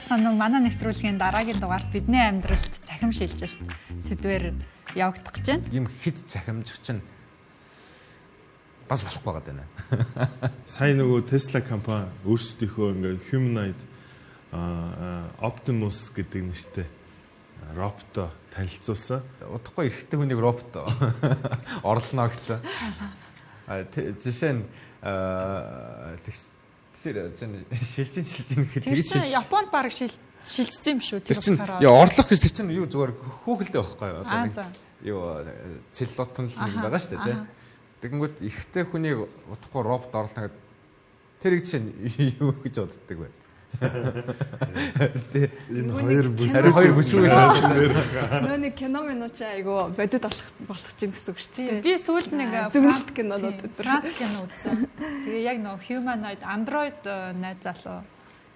санаа манай нэвтрүүлгийн дараагийн дугаарт бидний амьдралд цахим шилжилт сэдвээр явагдах гэж байна. Ийм хэд цахимжих чинь бас болохгүй байгаа даа. Сайн нөгөө Tesla компани өөрсдийнхөө ингээ humanoid Optimus гэдэг нэртэй робот танилцуулсан. Удахгүй эрэгтэй хүнийг робот орлоно гэсэн. Жишээ нь тэр шилжин гэхэд тэр чинь Японд баг шилжсэн юм шүү. Тэр чинь орлох гэж тэр чинь юу зүгээр хөөхөлтэй байхгүй юу? За. Юу целлотон л нэг байгаа шүү дээ, тийм. Тэгэнгүүт эрэгтэй хүнийг удахгүй робот орлоо гэдэг тэр чинь юу гэж боддог вэ? Энэ хоёр бүсгүйс Нөөний кино минут айгу бодит болох чинь гэсэн үг шүү дээ. Би сүүлд нэг зөвлөлт кинонууд Франц кино үзсэн. Тэгээ яг нөө humanoid android найз залуу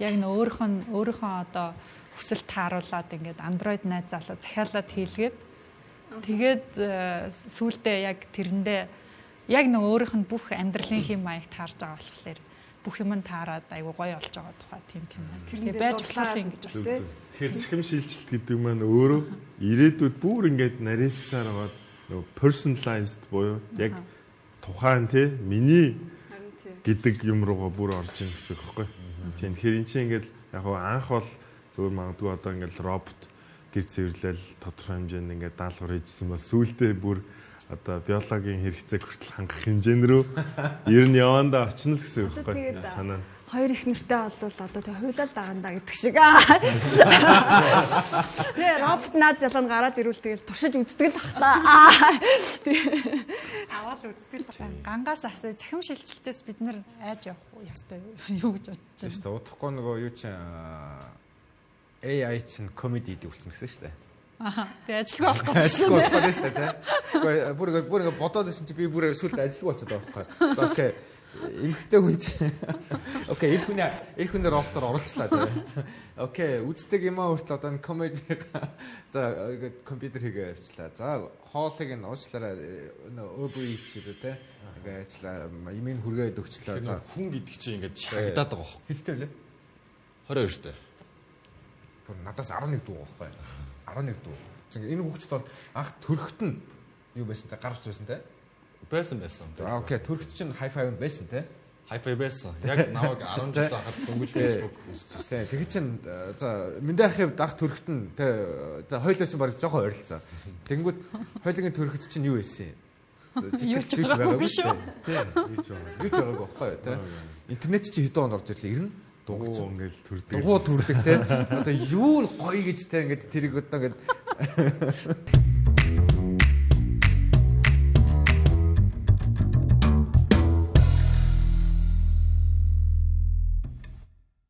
яг нөө өөрийнхөө одоо хүсэлт тааруулаад ингээд android найз залуу захиалаад хийлгээд тэгээд сүүлдээ яг тэрэндээ яг нөө өөрийнх нь бүх амьдралын хэм маягт таарж байгаа болохоор бүх юм нь таарад айгу гоё болж байгаа тухай тийм кино. Тэгээ байж болох юм гэж байна. Тэгэхээр цахим шилжилт гэдэг маань өөрөө ирээдүйд бүр ингээд нарийнсаар аваад нөгөө personalized буюу яг тухайн тий миний гэдэг юм руугаа бүр орж ийн гэсэн үг байхгүй. Тийм тэгэхээр эн чинь ингээд яг анх бол зөвхөн магадгүй одоо ингээд робот гэр цэвэрлэл тодорхой хэмжээнд ингээд даалгавар хийжсэн бол сүүлдээ бүр одоо биологийн хэрэгцээг хүртэл хангах хэмжээнд рүү ер нь явандаа очно л гэсэн үг байхгүй санаа. Хоёр их нэртэй болвол одоо тэг хуйлал дагандаа гэдэг шиг. Тэгээ робот наад залуу гараад ирвэл тэгэл туршиж үздэг л бах та. Аваад үздэг л гангаас асуу цахим шилжилтээс бид нэр айж явах ёстой юу гэж бодож байна. Тэст удахгүй нөгөө юу чинь AI чинь комеди хийдэг болсон гэсэн шүү дээ. Тэгээ ажилгүй болох гэсэн. Ажилгүй болох шүү дээ, тийм. Бүр бодоод байсан чи би бүр сүлд ажилгүй болчиход байгаа байхгүй. Окей. Эмхтэй хүн чи. Окей, эх хүний роботоор оруулчлаа тийм. Окей, үздэг юм аа хүртэл одоо комеди за компьютер хийгээ авчлаа. За хоолыг нь уучлаарай өөбөө хийчихээ тийм. Ингээ ажиллаа имийн хүргээд өгчлөө. За хүн гэдэг чинь ингээд шагдаад байгаа хөө. Хэлтэй лээ. 22 дээ. Бүр надаас 11 дүү байхгүй. 11 дүү. Энэ хүүхэд бол анх төрөхт нь юу байсан те гарч байсан те байсан. Окей, төрөхт чинь хай-фай байсан те. Хай-фай байсан. Яг намайг 10 жил хахад дөнгөж Facebook. Тэгээ чинь за мэндахыг дах төрөхт нь те за хоёулаа чинь баг жоохон ойрлцсан. Тэнгүүд хоёулын төрөхт чинь юу байсан юм? Юу ч байгаагүй шүү. Юу ч байгаагүй байхгүй те. Интернет чи хэдэн онд орж ирлээ 90 дугуй ингээл төрдөг. Дугуй төрдөг те. Одоо юу л гоё гэж те ингээд тэрийг одоо ингээд